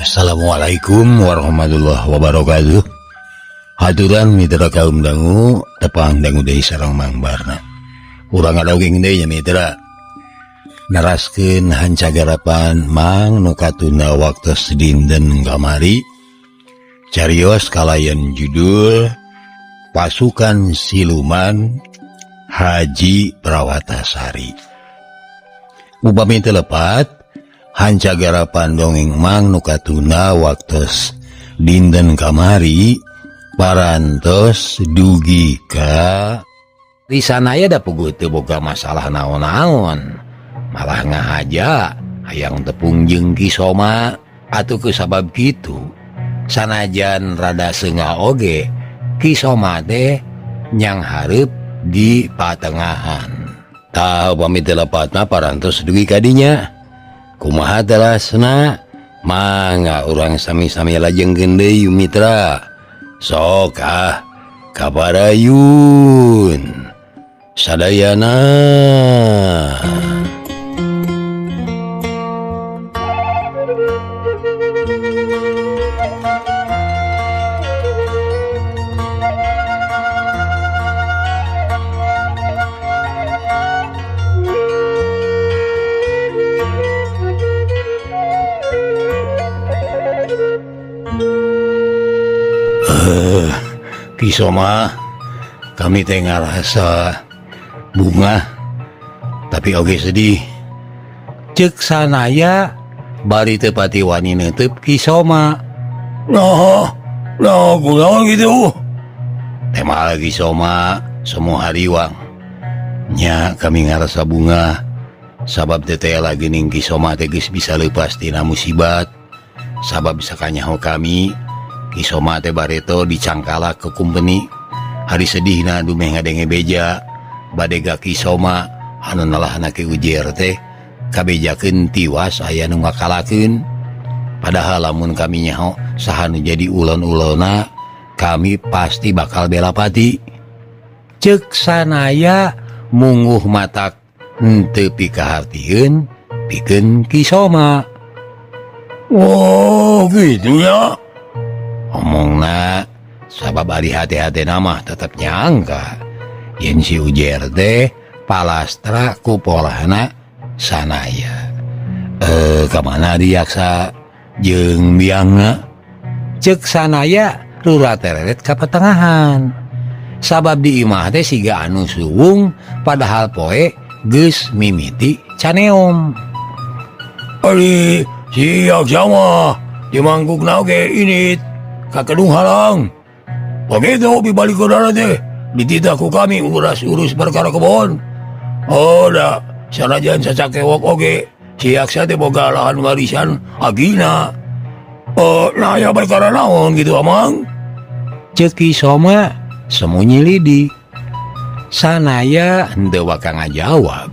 Assalamualaikum warahmatullahi wabarakatuh. Haturan mitra kaum dangu tepang dangu deui sareng Mang Barna. Urang ngadogeng deui nya mitra. Naraskeun hancagarapan Mang nu katunda waktos dinten kamari. Carios kalayan judul Pasukan Siluman Haji Prawatasari. Upami teu lepat hancagarapan dongeng Mang nu katuna waktos dinten kamari parantos dugi ka di sanaya da puguh teu boga masalah naon-naon, malah ngahaja hayang tepung jeung Kisoma. Atuh ku sabab kitu sanajan rada seunga oge Kisoma teh nyang hareup di patengahan. Tah upami teu lepatna parantos dugi ka dinya. Kumaha telasna mangga urang sami-sami lajengkeun deui mitra. Sok kabarayun sadayana. Kisoma, kami teh ngarasa bunga tapi oge sedih. Ceuk sanaya bari teu pati wani neuteup Kisoma. Nah kunaon gitu? Tema Kisoma semua hariwang. Nya kami ngarasa bunga sabab teteh lagi ning Kisoma teh geus bisa leupas tina musibat. Sabab sakanyaho kami Kisoma teh bareto dicangkala ke kumpeni. Hari sedihna dumeh ngadenge beja badega Kisoma anu nalahna ke ujer teh kabejakeun tiwas aya nu ngakalakeun. Padahal lamun kami nyaho saha nu jadi ulon-ulona kami pasti bakal bela pati. Ceuk sanaya munguh matak henteu pikahartieun pikeun Kisoma. Oh gitu ya. Omongna sabab ari hati-hati nama tetep nyangka yen si ujer teh palastra ku polahna sanaya. Kamana diaksa jeung biangna? Ceuk sanaya rura tereret ka patengahan. Sabab di imah teh siga anu suwung padahal poe geus mimiti caneom. Ari si aksa mah di mangkukna oge init kakedung halang. Begitu bibalik udara teh dititah ku kami urus perkara kebon. Oh da sanajan sacakewok oge si aksa teh boga lahan warisan agina. Nah ya perkara naon gitu amang? Ceuk Kisoma semunyi lidi. Sanaya henteu waka ngajawab.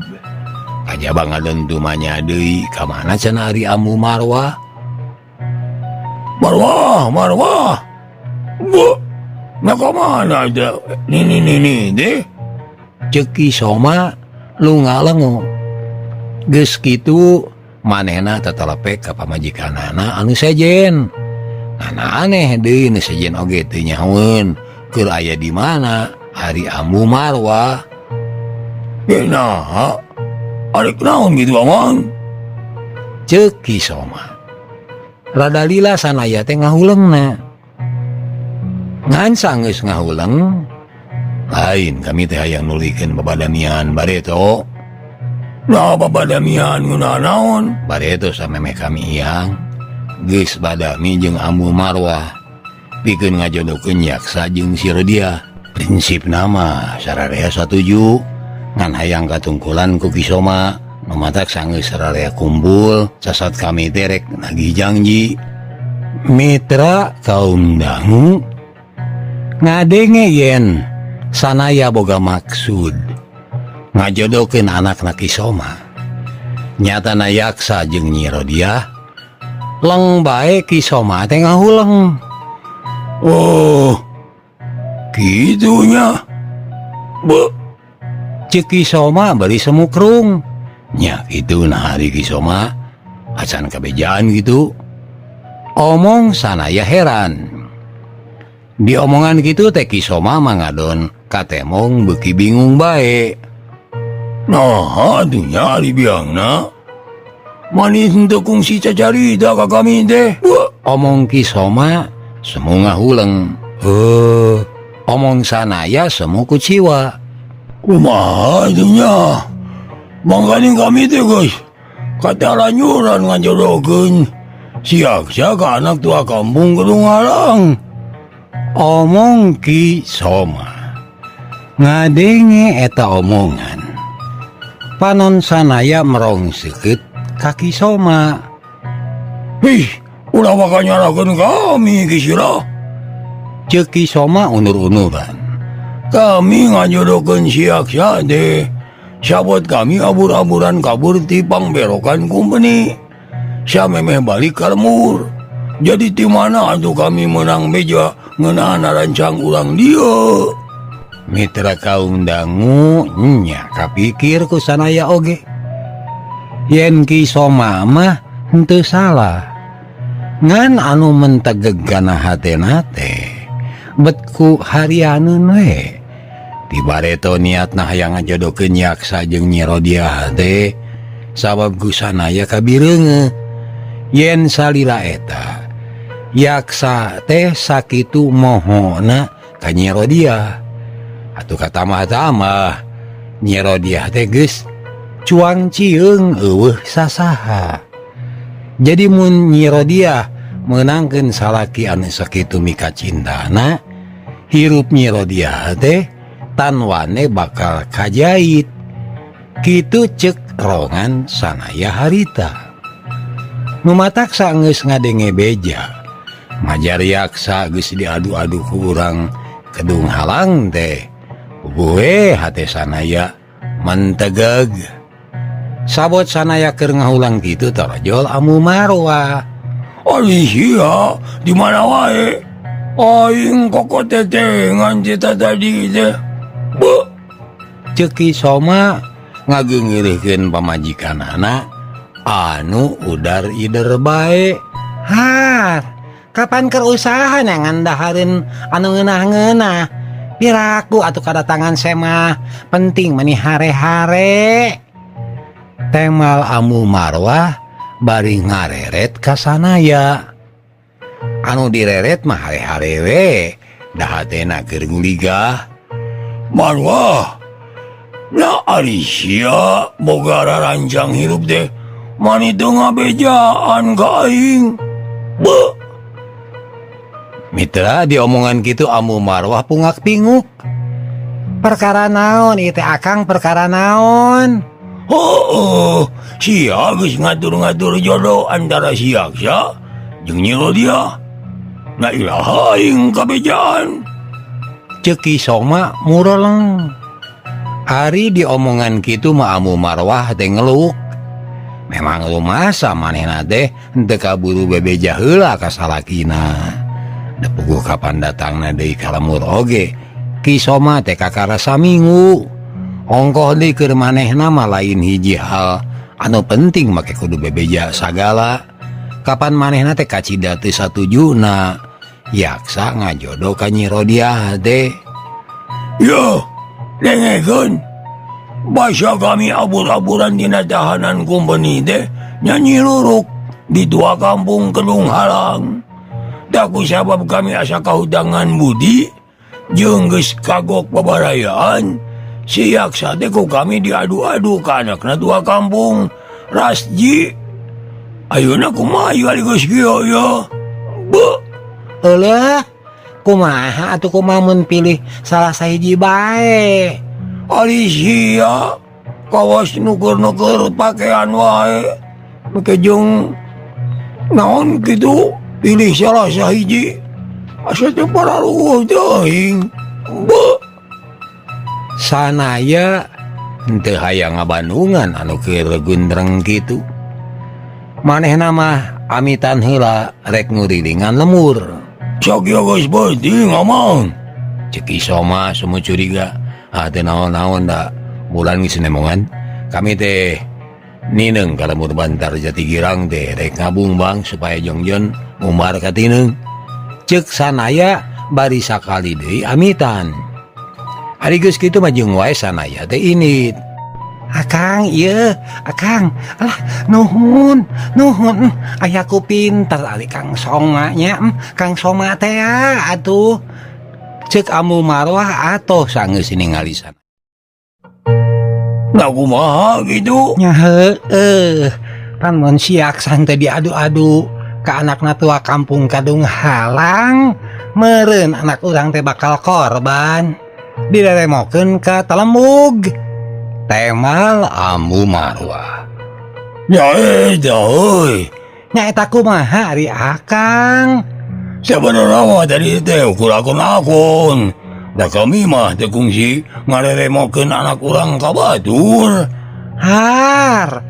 Kajaba ngadentu manya deui ka mana cenah ari Amu Marwah. Marwah. Bu, nak mana aja? Nih deh. Ceuk Kisoma lunga-lengo. Geus kitu manehna tatalepek ka pamajikanana anu sejen. Ngana aneh deui nu sejen oge teu nyahoeun keur aya di mana ari Amu Marwah. Nah, arek naon gitu amang? Ceuk Kisoma. Rada lila sanaya teh ngahuleungna. Ngan sanggeus ngahuleung lain kami teh hayang nulikeun babadamian bareto. Nah babadamian ngeunaan naon? Bareto samemeh kami iyang geus badami jeung Amu Marwah pikeun ngajodokeun Yaksa jeung si Rodia. Prinsipna mah sararea satuju ngan hayang katungkulan ku Kisoma. Mamatak sanggeus sararea kumpul sasat kami terek nagih janji. Mitra kaum dangu ngadenge yen sanaya boga maksud ngajodokeun anakna Kisoma. Nyatana Yaksa jeung Nyi Rodia leng bae Kisoma teh ngahuleung. Oh kitunya. Ceuk Kisoma bari semukrung. Nya gitu nah hari Kisoma acan kabejaan gitu. Omong sanaya heran. Di omongan gitu teh Kisoma mangadon katemong beuki bingung bae. Nah, atunya ari biangna. Manis henteu kungsi cacarita ka kami teh. Omong Kisoma semu ngahuleng. Omong sanaya semu kuciwa. Kumaha atunya? Mangkaning kami teh guys, katalanyuran ngajodokeun si Aksa ka anak tua kampung Gedung Halang. Omong Kisoma ngadenge eta omongan. Panon sanaya merong seukeut ka Kisoma. Hih, ulah bakal nyalakeun kami kisira. Ceuk Kisoma unur-unuran. Kami ngajodokeun si Aksa teh sabot kami abur-aburan kabur ti pangberokan kumpeni. Sia memeh balik ka lemur. Jadi ti mana atuh kami menang beja ngeunaan rancang urang dieu. Mitra kaum dangu nya kapikir ku sanaya oge. Yen Kisoma mah henteu salah. Ngan anu mentegegana hatena teh bet ku harianeun we. Tibareto niatna hayang ngajodokeun Yaksa jeung Nyi Rodiah teh sabab ku sanaya kabireungeun. Yen salila eta Yaksa teh sakitu mohona ka Nyi Rodiah. Atuh katamah-tamah Nyi Rodiah teh geus cuang cieung eueuh sasaha. Jadi mun Nyi Rodiah meunangkeun salaki anu sakitu mika cintana, hirup Nyi Rodiah teh tanwane bakal kajait. Kitu ceuk rongan sanaya harita. Nu mataksa geus ngadenge beja, majar Yaksa geus diadu-adu ku urang Gedung Halang teh. Bubuhe hate sanaya mentegeg. Sabot sanaya keur ngahulang kitu tarojol Amu Marwah. Ari sia di mana wae? Aing koko tetengan cita tadi teh. Ceuk Kisoma ngageungeurikeun pamajikanana anu udar ider bae. Har, kapan keur usaha ngandahareun anu ngeunah-ngeunah? Piraku atuh kadatangan semah penting meni hare-hare. Temal Amu Marwah bari ngareret ka sanaya. Anu direret mah hare-hare we, da hatena keur nguligah. Marwah, na ari sia boga rancang hirup teh mani teu ngabejaan ka aing. Mitra di omongan gitu Amu Marwah pungak pinguk. Perkara naon ieu teh akang, perkara naon? Oh, sia geus ngatur-ngatur jodoh antara si Aksa jeung Nyi Rodiah. Na ilaha aing kabejaan. Ceuk Kisoma mureleng. Ari di omongan kitu mah Amu Marwah teh ngeluk. Memang lumasa manehna teh henteu kaburu bebeja heula ka salakina. Da puguh kapan datangna deui ka lemur oge, Kisoma teh kakarasa minggu. Ongkoh deui keur manehna mah lain hiji hal anu penting make kudu bebeja sagala. Kapan manehna teh kacida teu satujuna Yaksa ngajodoh ka Nyi Rodiah teh. Yo, dengekeun. Basa kami abur-aburan dina tahanan kumpeni teh nyanyi luruk di tua kampung Gedung Halang. Daku sabab kami asa kahudangan budi jeung geus kagok babarayaan, si Yaksa teh ku kami diadu-adu ka anakna tua kampung Rasji. Ayeuna kumaha ari geus kieu ya? Eueuh, kumaha atuh kumaha mun pilih salah sahiji bae? Ari sia kawas nuker-nuker pakaian wae. Make jeung naon kitu? Pilih salah sahiji asa teh pararuh teuing. Sanaya henteu hayang ngabandungan anu keur gendreng kitu. Manehna mah amitan heula rek ngurilingan lemur. Sok ya geus penting amang. Ceuk Kisoma semu curiga. Teu naon-naon da bulan geus nemongan. Kami teh nineng ka lemur Bantar Jatigirang teh rek ngabung bang supaya jongjon umbar katineng. Cek sanaya bari sakali deui amitan. Ari geus kitu mah jeung wae sanaya teh init. Akang, iya, Akang, alah, nuhun, ayaku pinter ali Kang Soma nya, Kang Soma teh atuh. Cek Amu Marwah atoh sangeus ningali sana. Nah kumaha gitu? Nya heueuh, pan mun siak sang teh diadu-adu ka anakna tua kampung Kadung Halang, meureun anak urang teh bakal korban. Direremokeun ka Talemug. Temal Amu Marwah. Ya eta euy. Nya eta kumaha ari Akang? Sebenarnya mah tadi teh ukur akun-akun. Da kami mah teh kungsi ngareremokeun anak urang ka batur. Har.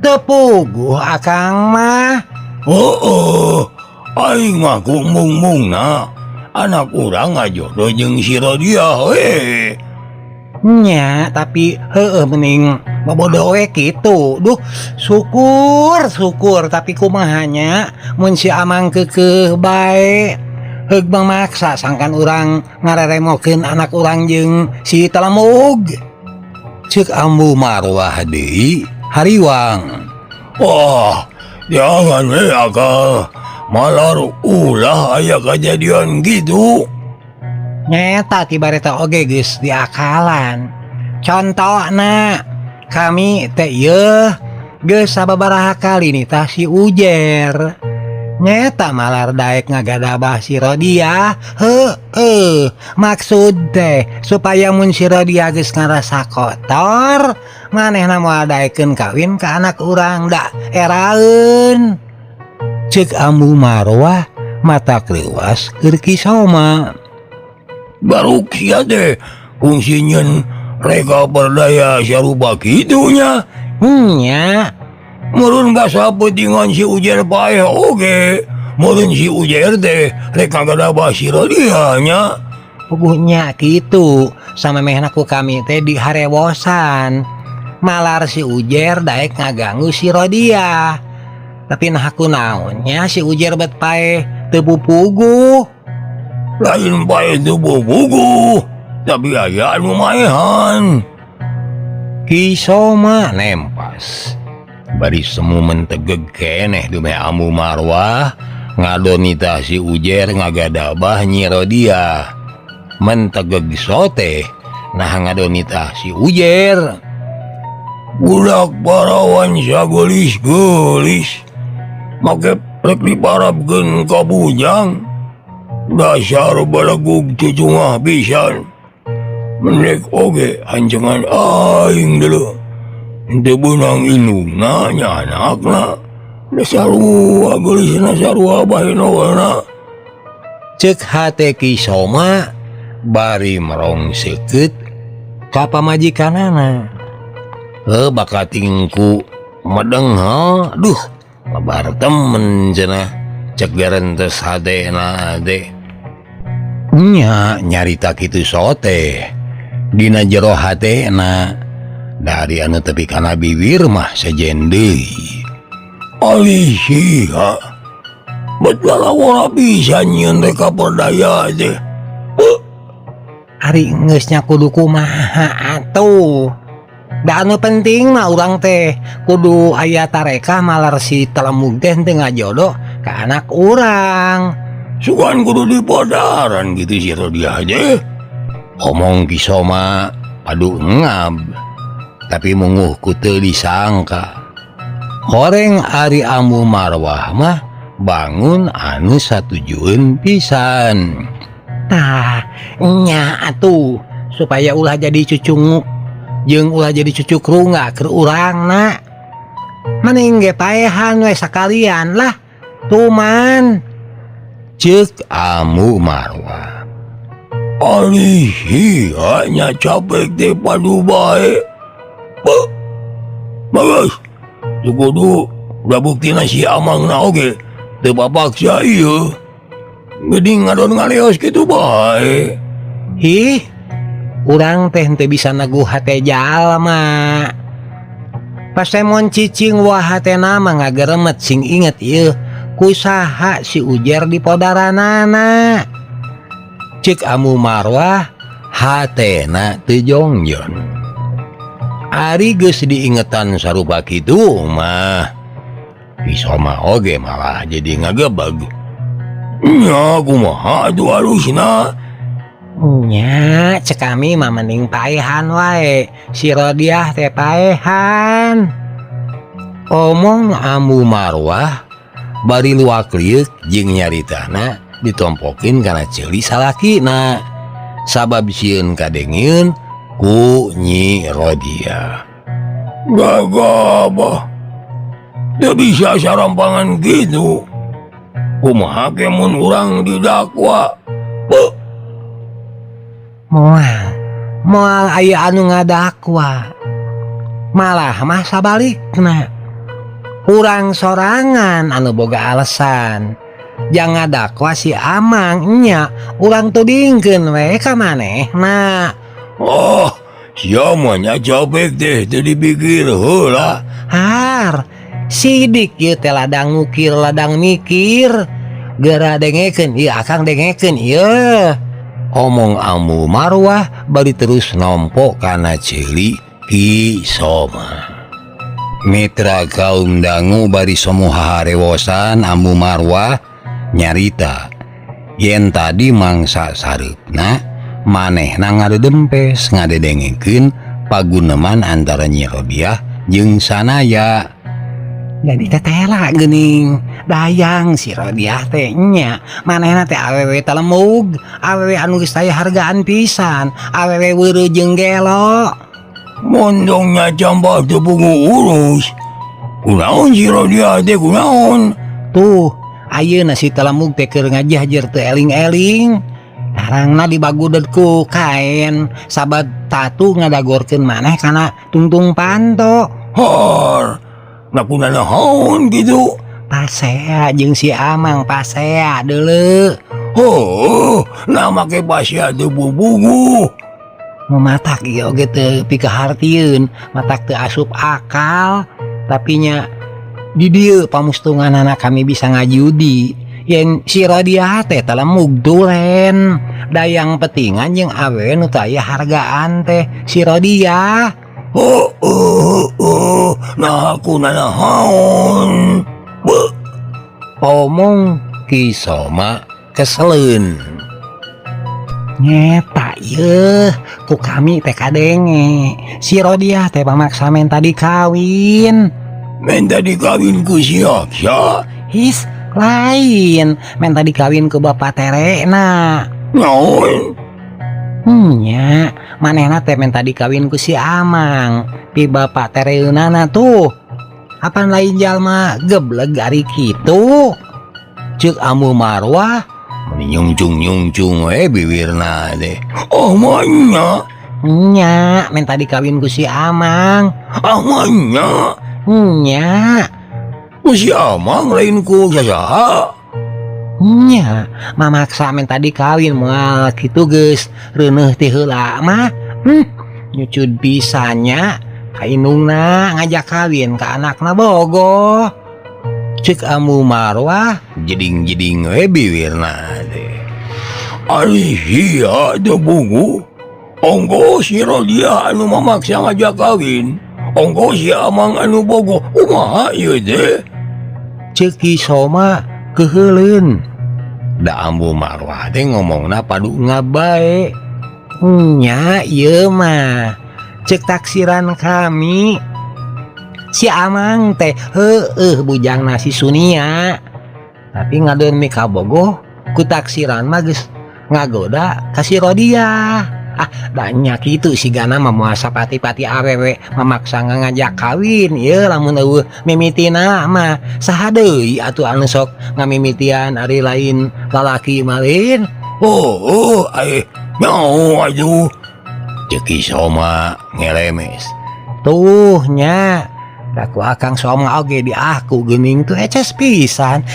Teu puguh Akang mah. Aing mah kumung-mungna anak urang ngajodoh jeung si Rodia we. Nya, tapi mending bobodo we kitu. Duh, syukur tapi kumahanya mun si Amang keukeuh bae. Heug maksa sangkan urang ngareremokeun anak urang jeung si Talemug. Ceuk Amu Marwah deui hariwang. Wah, jangan we akal. Malar ulah aya kejadian gitu. Nyata tibareta oge geus diakalan. Contohna kami teh ieu geus sababaraha kali nitah si Ujer. Nyata malar daek ngagadabah si Rodia. Maksud teh supaya mun si Rodia geus ngarasa kotor, manehna moal daekeun kawin ka anak urang da eraeun. Ceuk Amu Marwah mata kleuwas keur Ki Soma. Baru kia deh fungsi nyen reka berdaya sarupa kitunya. Nya, Murun gak sapetingan si Ujer paeh oge. Murun si Ujer teh reka gadabah si Rodia nya. puguhnya gitu sama mehna ku kami teh diharewosan. Malar si Ujer daek ngaganggu si Rodia. Tapi nah aku naonnya si Ujer bet paeh teu pupuguh. Lain paeh teu pupuguh, tapi aya anu maehan. Ki Soma nempas. Bari semu mentegeg keneh dume Amu Marwah ngadonita si Ujer ngagadabah Nyi Rodia. Mentegeg sote nah ngadonita si Ujer. Budak parawan sagelis-gelis make rek diparabkeun ka bujang. Dasar balagug cucungah pisan. Menek oge ancengan aing dulu. Henteu beunang indungna nya anakna. Dasarua gelisna sarua bae nowelna. Ceuk hate Ki Soma bari merong seukeut ka pamajikanana. Bakatingku medeng ha. Duh, lebar temen cenah. Cek garentes hadena ade. Nya nyarita kitu sote dina jero hatena dari anu tepi kana bibir mah sejen deui. Alisia betul ora bisa nyieun reka perdaya teh. Ari geusnya kudu kumaha atuh. Da anu penting mah urang teh kudu aya tarekah malar si Talemug teh teu ngajodoh ka anak urang. Sugan kudu dipodaran gitu si Rodia aja. Omong Ki Soma padu ngab, tapi munguh ku teu disangka. Horeng ari Amu Marwah mah bangun anu satujueun pisan. Tah, nya atuh supaya ulah jadi cucung jeung ulah jadi cucuk rungga keur urangna. Mending ge paehan we sakalian lah. Tuman. Ceuk Amu Marwah. Alisia nya capek teh padu bae. Bagus. Kudu udah buktina si Amangna oge teu papaksa ieu. Geuning ngadon ngaleos kitu bae. Hih, urang teh teu bisa neguh hate jalma. Pas mon cicing wah hatena mah ngageremet sing inget ieu kusaha si Ujer di podaranana. Cek Amu Marwah hatena teu jongjon. Ari geus diingetan sarupa kitu mah Pisoma oge malah jadi ngagebeg. Nya kumaha atuh halusna? Nya cek kami mah mending paehan wae. Si Rodiah teh paehan. Omong Amu Marwah bari luak liuk jeung nyaritana ditompokin kana ceuli salakina. Sabab sieun kadengieun ku Nyi Rodiah. Gagabah. Teu bisa sarampangan gitu. Kumaha ke mun urang didakwa? Beuh. Moal aya anu ngadakwa. Malah mah sabalikna. Urang sorangan anu boga alasan. Jangan dakwa si Amang nya urang tudingkeun we ka manehna. Oh, sia mah nya copek teh teu dipikir heula. Har, sidik ieu teh ladang ngukir ladang mikir. Geura dengekeun ieu akang dengekeun ieu. Omong Amu Marwah bari terus nompo kana ceuli Pisoma. Mitra kaum dangu bari samuha harewosan Amu Marwah nyarita yen tadi mangsa sareupna manehna ngadedempes ngadedengekeun paguneman antara Nyi Rodiah jeung Sanaya. Jadi tetela geuning dayang si Rodiah teh nya manehna teh awewe talemug, awewe anu geus aya hargaan pisan, awewe weureu jeung gelo. Mondongnya jambah teu puguh urus. Kunaon si Rodiah teh kunaon? Tuh, ayeuna si talemug teh keur ngajahjer teu eling-eling. Harangna dibaguded ku kaen, sabat tatu ngadagorkeun maneh kana tungtung panto. Har. Nakuna naon gitu? Pasea jeung si Amang pasea deuleu. Oh, nah make pasea teu bubugu. Mematak ieu oge teu pikahartieun, matak teu asup akal, tapi nya di dieu pamustunganana kami bisa ngajudi. Yen si Rodiah teh talemug tulen, dayang petingan jeung awewe nu teu aya hargaan teh si Rodiah. Nah aku naon? Omong Pisoma keseleun. Nyeta yeuh, ku kami teh kadenge. Si Rodiah teh pamaksa menta dikawin. Menta dikawin ku sia? His lain, menta dikawin ku bapak terena. Naon? Nya, manehna teh menta dikawin ku si Amang, pi bapak tereunana tuh. Apan lain jalma gebleg ari kitu. Ceuk Amu Marwah nyungcung we bibirna teh. Oh manya. Nya, menta dikawin ku si Amang. Manya. Nya. Ku si Amang lain ku sasaha? Nya, mamaksa menta dikawin moal kitu geus reuneuh ti heula mah. Nyucud pisannya ka indungna ngajak kawin ka anakna bogoh. Ceuk Amu Marwah jeding-jeding we bibirna teh. Ari sia teu bugu. Ongko si Rodiah anu mamaksa ngajak kawin. Ongko si Amang anu bogoh. Kumaha ieu teh? Ceuk Pisoma keheuleun. Da Amu Marwah teh ngomongna padu ngabae. Nya ieu mah ceuk taksiran kami. Si Amang teh heueuh bujangna si Sunia. Tapi ngadeun mika bogoh ku taksiran mah geus ngagoda ka si Rodiah. Da kitu sigana mah moal sapati-pati awewe mamaksa ngajak kawin ieu lamun eueuh mimitina mah saha deui atuh anu sok ngamimitian ari lain lalaki malin. Nyao atuh. Ceuk Pisoma ngelemes. Tuh nya, daku akang Soma oge di aku geuning tuh eces pisan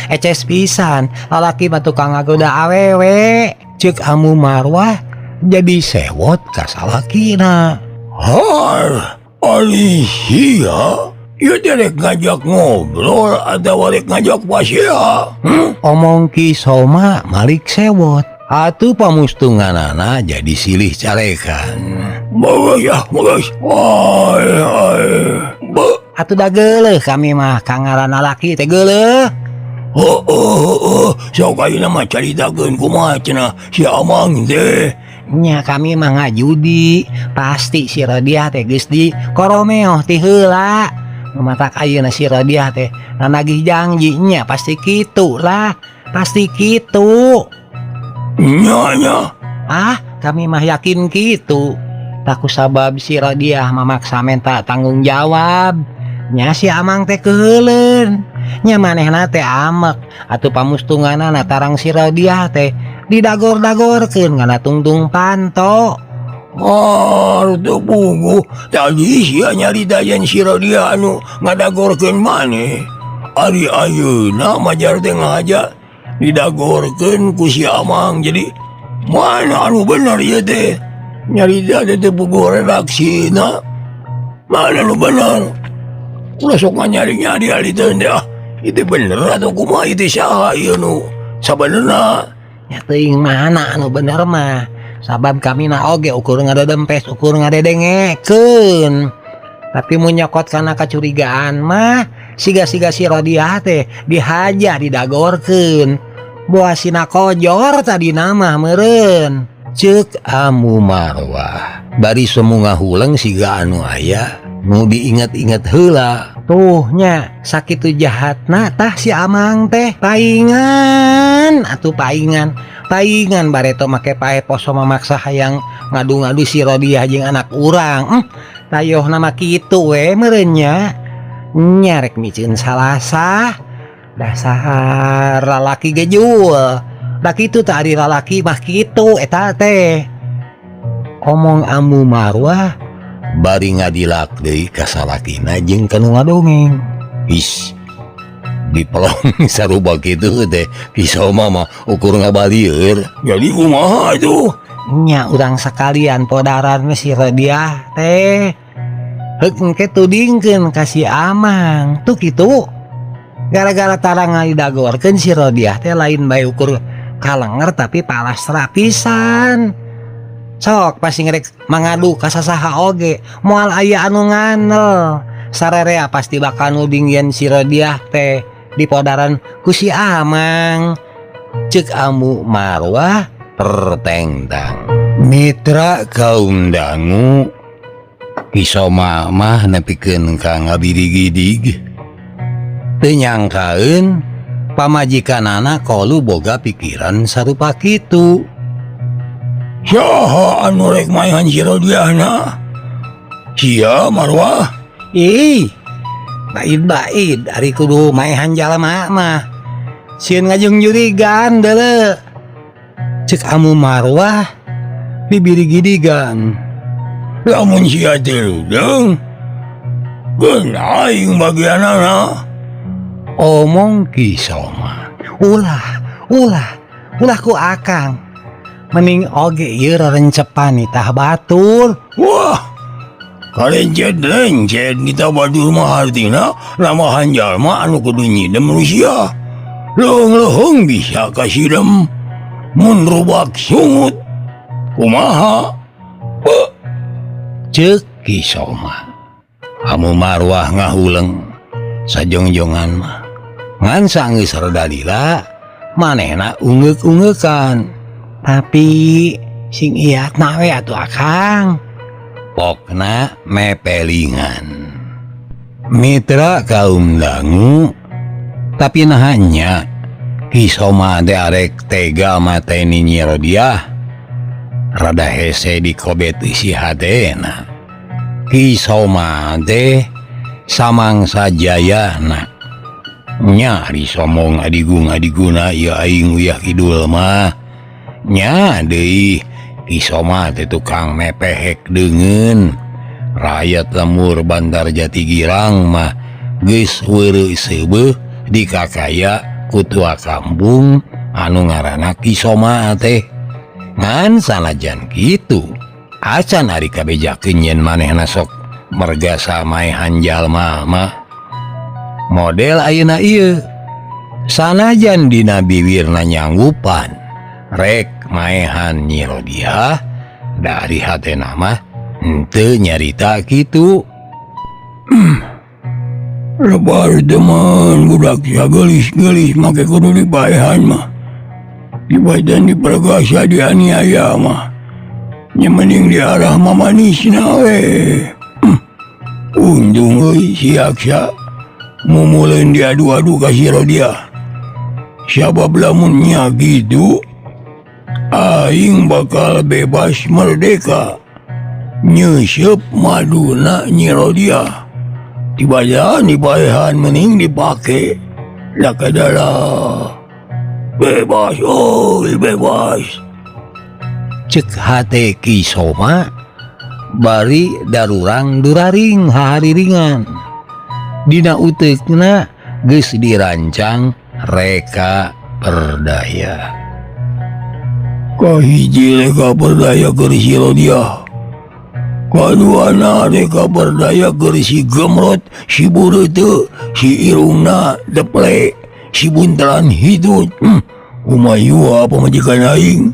lalaki mah tukang ngagoda awewe. Ceuk Amu Marwah jadi sewot ka salakina. Har, ari sia Ya derek ngajak ngobrol atau rek ngajak pasya. Omong Ki Soma malik sewot. Atuh pamustunganana jadi silih carekan. Bagus. Ay. Atuh da geuleuh kami mah kangarana laki teh geuleuh. Sok ayeuna mah caritakeun kumaha cenah si Amang teh. Nya kami mah ngajudi, pasti si Rodiah teh geus di Koromeo ti heula. Matak ayeuna si Rodiah teh nagih janji nya pasti kitu lah, pasti kitu. Nya. Ah, kami mah yakin kitu. Taku sabab si Rodiah memaksa minta tanggung jawab. Nya si Amang teh keuleun. Nya manehna teh amek atuh pamustunganana tarang si Rodiah teh didagor-dagorkeun ngana tungtung panto. Teu puguh. Tadi sia nyarita yen si Rodiah anu ngadagorkeun maneh. Ari ayeuna majar teh ngaja didagorkeun ku si Amang. Jadi mana anu bener ieu teh? Nyarita teh puguh redaksina. Mana anu bener? Ulah sok nyari-nyari ali teh itu bener atau kumaha itu saha ieu nu sabenerna? Ya teuing mana anu bener mah. Sabab kami na oge ukur ngadedempes, ukur ngadedengekeun. Tapi mun nyokot kana kacurigaan mah siga-siga si Rodiah teh dihaja didagorkeun. Boasina kojor tadi nama meureun. Ceuk Amu Marwah. Bari semunga huleng siga anu aya nu diinget-inget heula. Tuh nya sakitu jahatna tah si Amang teh paingan atuh paingan bareto make pae poso memaksa hayang ngadu-ngadu si Rodiah jeung anak urang. Tayoh nama kitu we meureun nya. Nya rek miceun salasa dasar lalaki gejul. Da kitu tah ari lalaki mah kitu eta teh. Omong Amu Marwah bari ngadilak deui ka salakina jeung kanu ngadongeng. Is dipelong saruba kitu teh Ki Soma mah ukur ngabalieur. Jadi kumaha itu? Nya urang sakalian podaran si Rodiah teh heuk engke tudingkeun ka si Amang tuh kitu. Gara-gara tarang ngadidagorkeun si Rodiah teh lain bae ukur kalenger tapi palastra pisan. Sok pasti ngerek mangadu ka sasaha oge moal aya anu nganel. Sarerea pasti bakal nuding yen si Rodiah teh dipodaran ku si Amang. Ceuk Amu Marwah pertengtang. Mitra kaum dangu Ki Soma mah nepikeun ka ngabidi-gidig. Teu nyangkaeun pamajikanana kolu boga pikiran sarupa kitu. Saha anu rek maehan si Rodiahna? Sia Marwah? Baid ari kudu maehan jalema mah. Sieun ngajeng jurigan deuleu. Ceuk Amu Marwah dibiri-gidigan. Lamun sia teh ludeng, geun aing bagianana. Omong Ki Soma. Ulah ku akang. Mending oge ieu rerencepan tah batur. Wah, kalencet-lencet kita batur mah artina namahan jalma anu kudu nyidem manusia. Leuhung bisa kasidem mun rubak sungut. Kumaha? Ceuk Ki Soma. Amu Marwah ngahuleng sajongjongan mah. Ngan sanggeus rada lila manehna ungeuk-ungeukan. Tapi sing iatna we atuh akang. Pokna mepelingan. Mitra kaum dangu. Tapi nahanya Ki Soma teh arek tega mateni Nyi Rodiah. Rada hese dikobet isi hatena. Ki Soma teh samangsa jayana. Nya disomong adigung-adiguna ieu aing uyah kidul mah. Nya deui Ki Soma teh tukang mepehek deungeun. Rakyat lemur Bandar Jatigirang mah geus weureu seubeuh dikakaya ku tua kampung anu ngaranna Ki Soma teh. Ngan sanajan kitu acan ari kabejakeun yen manehna sok mergasa maehan jalma mah model ayeuna ieu sanajan dina bibirna nyanggupan rek maehan Nyi Rodia dari hatena mah henteu nyarita kitu. Lebar teman budak sia gelis-gelis make kudu dipaehan mah. Dibatan diperkosa dianiaya mah. Nya mending diarah mamanisna we. Untung euy si Aksa mumuleun diadu-adu ka si Rodia. Sabab lamun nya gitu aing bakal bebas merdeka. Nyeusup maduna Nyi Rodia. Tibajaan dipaehan mending dipake lakadalah. Bebas, bebas. Cek hate Ki Soma bari darurang duraring hahariringan. Dina uteukna geus dirancang reka perdaya. Kahiji reka perdaya keur si Rodia. Kaduana reka perdaya keur si Gemrot, si Bureute, si Irungna Deple, si Buntelan Hidut. Umayua pamajikan aing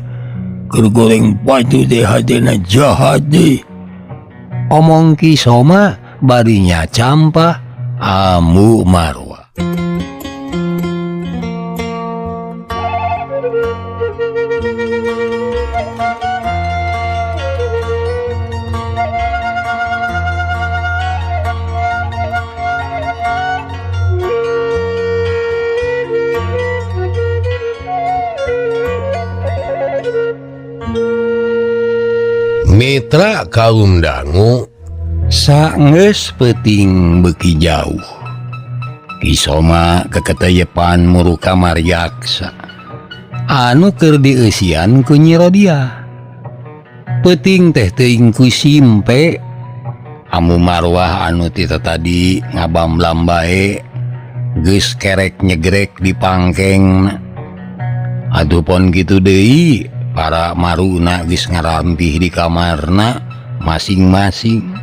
keur goreng patu teh hatena jahat deh. Omong Ki Soma barinya campa Amu Marwa. Mitra kaum dangu Saenggeus peuting beuki jauh Ki Soma keketeyepan muruka Maryaksa anu keur dieusian ku Nyi Rodia. Peuting teh teuing ku simpe Amu Marwah anu ti tadi ngabamlam bae geus kerek nyegrek di pangkeng. Adupun kitu deui para maruna geus ngarampih di kamarna masing-masing.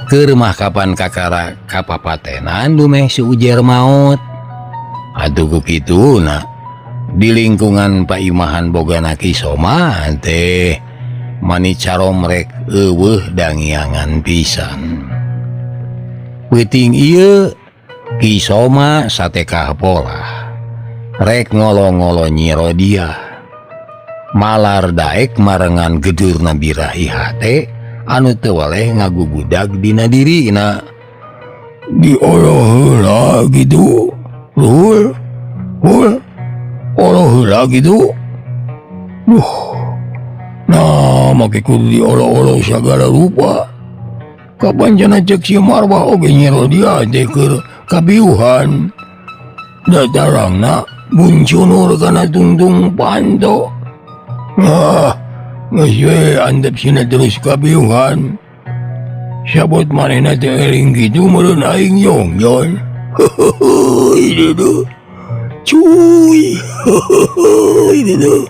Keur mah kapan kakara kapapatenan dumeh seujer maot. Atuh ku kituna di lingkungan paimahan bogana Ki Soma teh mani carom rek eueuh dangiangan pisan. Peuting ieu Ki Soma satekah pola rek ngolo-ngolo Nyi Rodia. Malar daek marengan gedurna birahi hate anu teu waleh ngagugudag dina dirina. Dioloh heula gitu. Hul oloh heula gitu. Nah make kudu dioloh-oloh sagala rupa. Kapancana cek si Marwah oge Nyi Rodia teh keur kabiuhan. Datarangna buncunur kana tungtung panto. Geus we andep sina terus kabiuhan. Sabot manehna teh eling kitu meureun aing yongyon. Ini tuh. Cuy. Ini tuh.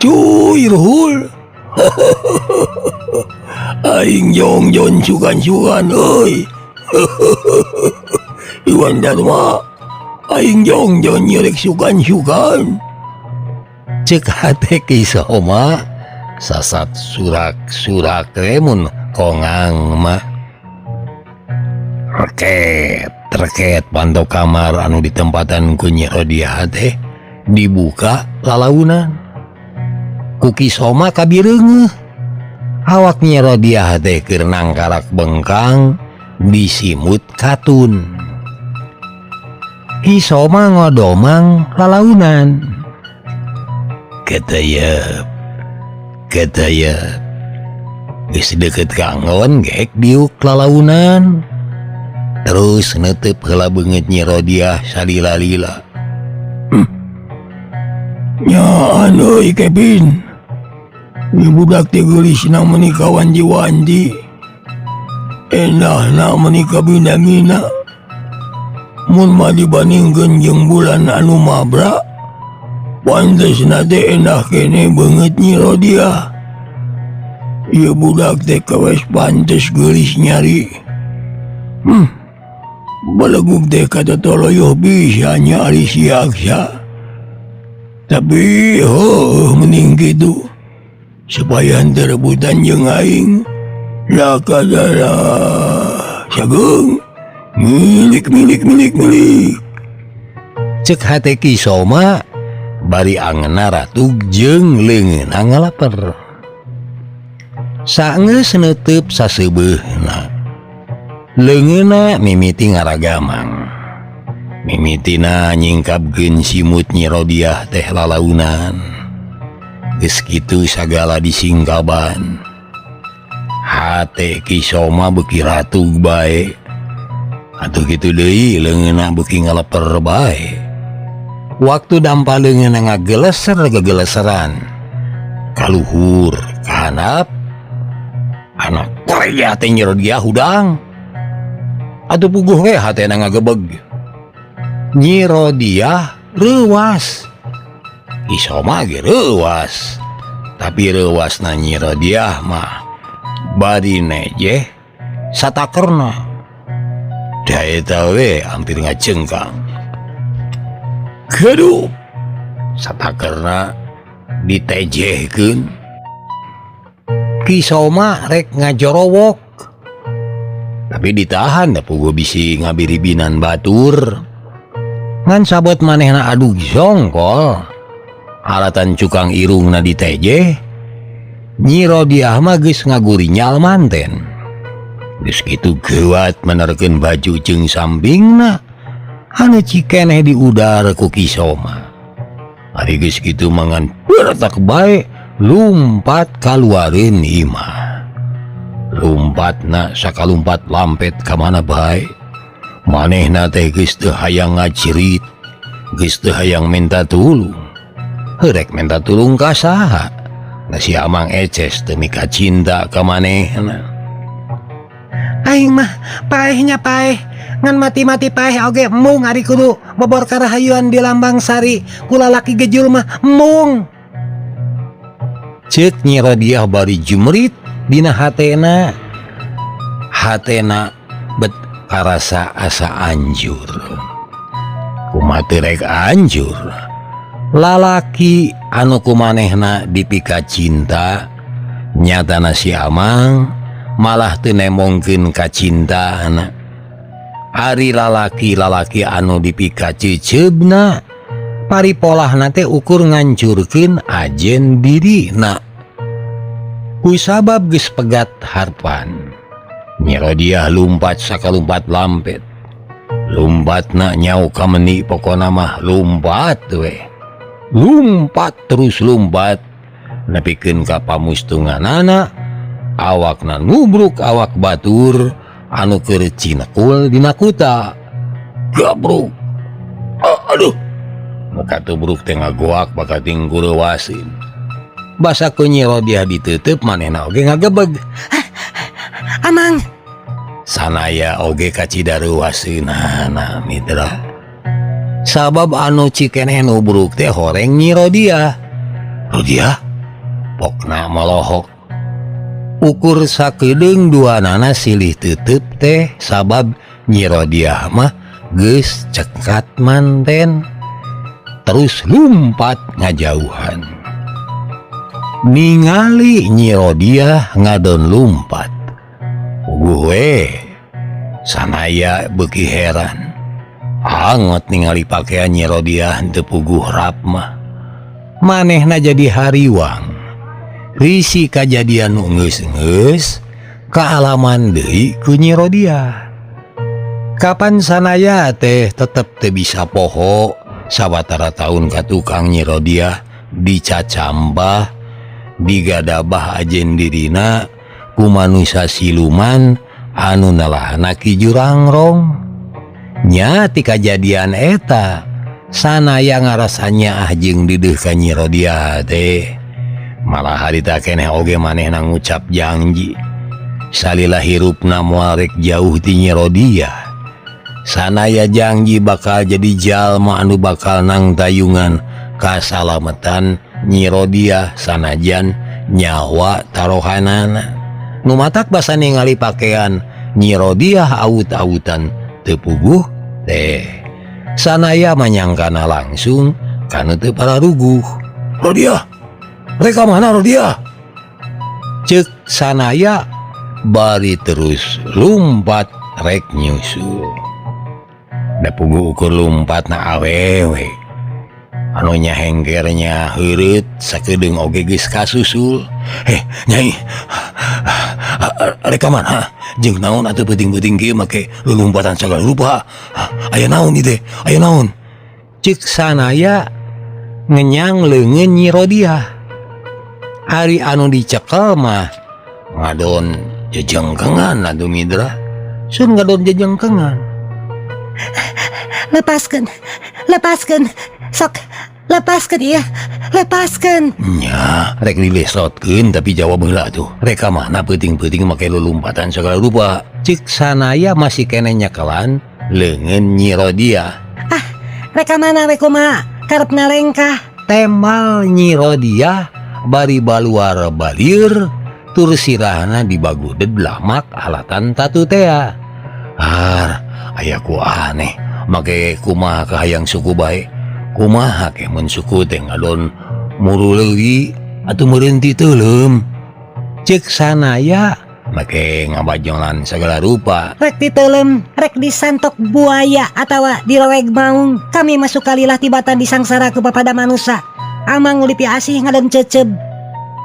Cuy Ruhul. Aing yongyon sugan-sugan euy. Iwan Dharma. Aing yongyon nyerek sugan-sugan. Cek hate Ki Soma sasat surak-surak remun kongang mah. Reket pantau kamar anu ditempatan ku Nyi Rodia teh dibuka lalaunan. Ku Ki Soma kabireungeuh. Awak Nyi Rodia teh keur nangkarak bengkang disimut katun. Ki Soma ngodomang lalaunan. Ketayep geus deukeut ka anggon geek diuk lalaunan. Terus neuteup heula beungeut Nyi Rodia salila-lila. Nyaan euy Kevin. Ieu budak teh geulisna meuni ka wanji-wanji. Endahna meuni ka bina-bina. Mun mah dibandingkeun jeung bulan anu mabra, pantesna teh endah kene beungeut Nyi Rodia. Ieu budak teh kawes pantes geulis nyari. balagug teh kata toloyo bisa nyari siaksa. Tapi mending gitu supaya rebutan jeung aing lakadara sageng milik. Cek hate Kisoma bari angeunna ratug jeung leungeunna ngalaper. Saenggeus neuteub saseubeuna leungeunna mimiti ngaragamang. Mimitina nyingkapkeun simut Nyi Rodiah teh lalaunan. Geus kitu sagala disingkaban. Hate Kisoma beuki ratug bae. Atuh kitu deui leungeunna beuki ngaleper bae. Waktu dampa leungeunna ngageleser-gegeleseran kaluhur ka handap, anak korea teh Nyi Rodiah hudang. Atuh puguh we hatena ngagebeg. Nyi Rodiah reuwas. Kisoma ge reuwas. Tapi reuasna Nyi Rodiah mah bari nejeh satakerna. Da eta we hampir ngacengkang. Gaduh, Satakerna ditejehkeun. Kisoma rek ngajorowok. Tapi ditahan da puguh bisi ngabiribinan batur. Ngan sabot manehna adu jongkol alatan cukang irungna ditejeh. Nyi Rodiah mah geus ngagurinyal manten. Geus kitu geuat menerkeun baju jeung sampingna anu cikeneh di udara ku Kisoma. Ari geus kitu mangan bertak bae lumpat kaluareun imah. Lumpatna sakalumpat lampet ka mana bae. Manehna teh geus teu hayang ngacirit, geus teu hayang minta tulung. Heurek minta tulung ka saha? Da si Amang Eces teu mika cinta ka manehna. Aing mah paehnya paeh, ngan mati-mati paeh oge mung ari kudu bobor karahayuan di Lambang Sari ku lalaki gejul mah mung. Ceuk Nyi Rodiah bari jumrit dina hatena. Hatena bet karasa asa anjur. Kumaha teu rek anjur. Lalaki anu kumanehna dipika cinta nyatana si Amang malah teu nemongkeun ka cintaana. Ari lalaki-lalaki anu dipika ceuceubna paripolahna teh ukur ngancurkeun ajen dirina. Kusabab geus pegat harpan, Nyi Rodiah lumpat sakalumpat lampet. Lumpatna nyau ka meuni pokona mah lumpat we. Lumpat terus lumpat nepikeun ka pamustunganana. Awakna nubruk awak batur anu keur cinekul dina kuta. Gabruk. Aduh. Maka tubruk teh ngagoak bakating gureuwasin. Basa ku Nyi Rodiah diteuteub manehna oge ngagebeg. Amang. Sanaya oge kacidareuwaseunana mitra. Sabab anu cikeneh nubruk teh horeng Nyi Rodiah. Rodiah? Pokna melohok. Ukur sakedeung duanana silih teuteub teh sabab Nyi Rodiah mah geus cekat manten. Terus lumpat ngajauhan. Ningali Nyi Rodiah ngadon lumpat. Puguh we. Sanaya beuki heran. Angot ningali pakaian Nyi Rodiah teu puguh rap mah. Manehna jadi hariwang. Risi kajadian nu geus-geus kaalaman deui ku Nyi Rodiah. Kapan sanaya teh tetep teu bisa poho sawatara taun ka tukang Nyi Rodiah dicacambah digadabah ajen dirina ku manusia siluman anu nalahna Ki Jurangrong. Nya ti kajadian eta sanaya ngarasanya jeung dideuh ka Nyi Rodiah teh. Malah harita keneh oge manehna ngucap janji salila hirupna moal rek jauh ti Nyi Rodiah. Sanaya janji bakal jadi jalma anu bakal nang tayungan kasalametan Nyi Rodiah sanajan nyawa tarohanana. Nu matak basa ningali pakaian Nyi Rodiah aut-autan tepuguh teh sanaya manyangkana langsung kana teu pararuguh. Rodia, reka mana Rodia? Cek sanaya bari terus lumpat rek nyusul. Da puguh ukur lompatna awewe. Anu nyahenggernya heureut sakedeung oge geus kasusul. Nyai, reka mana? Jeung naon atuh penting-penting kieu make lulumpatan segala rupa? Aya naon ieu teh? Aya naon? Cek sanaya ngenyang leungeun Nyi Rodia. Hari anu dicekel mah ngadon jejengkengan atuh Midra. Sun ngadon jejengkengan. Lepaskan, sok lepaskan iya, lepaskan. Nya, rek dilesotkeun tapi jawab heula tuh. Reka mana penting-penting make lulumpatan segala rupa? Cik sanaya masih kene nyekelan leungeun Nyi Rodia. Reka mana we kumaha? Karep nalengkah. Temal Nyi Rodia bari baluar balir tur sirahna dibaguded lamak alatan tatu tea. Aya ku aneh. Make kumaha kahayang suku bae. Kumaha ke mun suku teh ngadon muru leuwih atuh meureun ti teuleum. Cek sanaya Make ngabajolan segala rupa. Rek diteulem, rek disantok buaya atawa dileweg maung. Kami masuk kalilah tibatan disangsara ku papada manusia. Amang ulipi asih ngadon ceceb.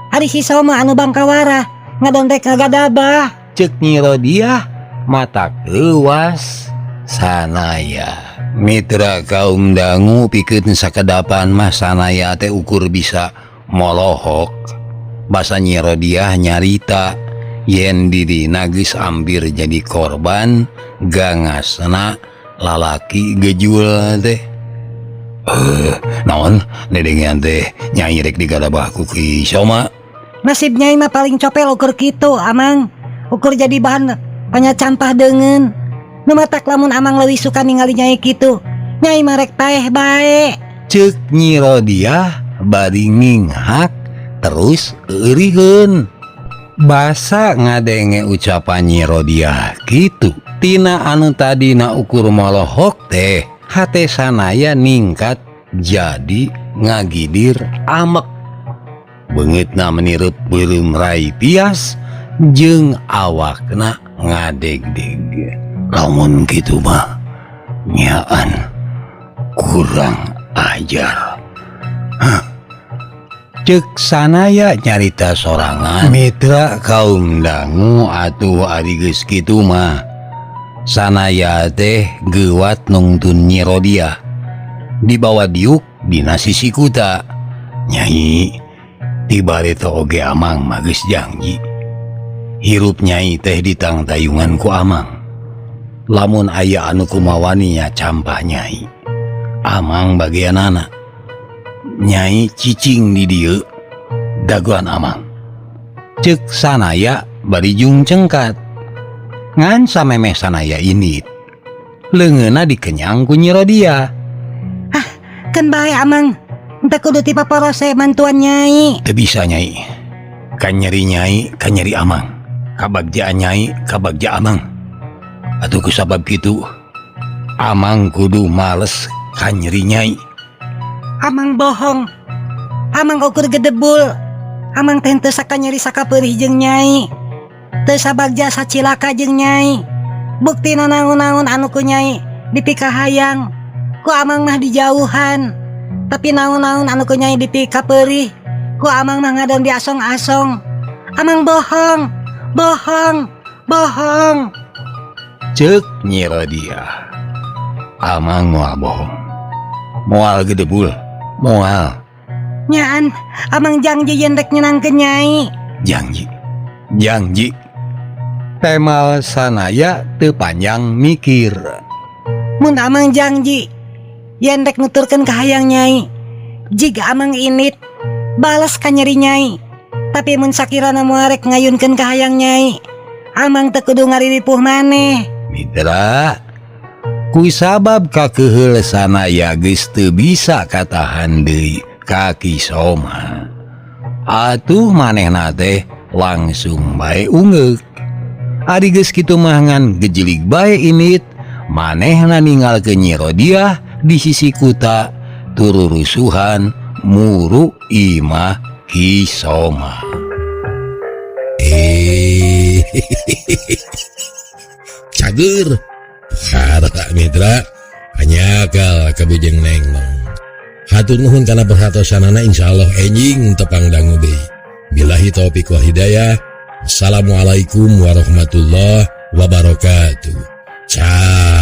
Ari hisoma anu bangkawara ngadon rek ngagadabah. Cek Nyi Rodia mata keluas sanaya. Mitra kaum dangu pikeun sakedapan mah sanaya teh ukur bisa molohok. Basa Nyi Rodia nyarita yen dirina geus ambir jadi korban gangasna lalaki gejul teh. Naon nedengean teh Nyai rek digadabah ku Ki Soma. Nasib Nyai mah paling copel ukur kitu amang. Ukur jadi bahan panyacampah deungeun. Nu matak lamun amang leuwih suka ningali Nyai kitu. Nyai mah rek paeh bae. Ceuk Nyi Rodia bari nginghak terus euriheun. Basa ngadenge ucapan Nyi Rodia kitu. Tina anu tadina ukur molohok teh hate sanaya ningkat jadi ngagidir amek. Beungeutna menireup beureum rai pias jeung awakna ngadegdeg. Lamun kitu mah nyaan kurang ajar. Ceuk sanaya nyarita sorangan. Mitra kaum dangu atuh ari geus kitu mah sanaya teh geuwat nungtun Nyi Rodia dibawa diuk dina sisi kuta. Nyai tibare teh oge amang mah geus janji hirup Nyai teh ditangtayungan ku amang. Lamun aya anu kumawaninya campah Nyai, amang bagianana. Nyai cicing di dieu daguan amang. Ceuk sanaya bari jung cengkat. Ngan samemeh sanaya init leungeunna dikenyang ku Nyi Rodia. Kan bae amang. Entah kudu tipe porose mantuan Nyai. Teu bisa Nyai. Kan nyeri Nyai, kan nyeri amang. Kabagjaan Nyai, kabagja amang. Atuh kusabab kitu amang kudu males kan nyeri Nyai. Amang bohong. Amang ukur gedebul. Amang teh teu sakanyeri sakapeurih jeung Nyai. Teu sabagja sacilaka jeung Nyai. Buktina naon-naon anu ku Nyai dipikahayang. Ku amang mah dijauhan. Tapi naon-naon anu ku Nyai dipikapeurih. Ku amang mah ngadon di asong-asong. Amang bohong. Bohong. Bohong. Ceuk Nyi Rodia, amang moal bohong, moal gedebul, moal. Nyaan, amang janji yen rek nyenangkeun Nyai. Janji. Temal sanaya teu panjang mikir. Mun amang janji yen rek nuturkeun kahayang Nyai, jiga amang init balas ka nyeri Nyai. Tapi mun sakirana moal rek ngayunkeun kahayang Nyai, amang teu kudu ngariripuh maneh. Mitra, kusabab kakeheul sanaya geus teu bisa katahan deui ka Ki Soma. Atuh manehna teh langsung bae ungeuk. Ari geus kitu mah ngan gejelik bae init manehna ninggal ke Nyi Rodiah di sisi kuta tururusuhan muru imah Hisoma. Cager harta mitra hanyakal kabujeng nengnong. Hatur nuhun kana perhatosanana, insyaallah enjing tepang dangu deui. Billahi taufik wal hidayah. Assalamualaikum warahmatullahi wabarakatuh. Ciao.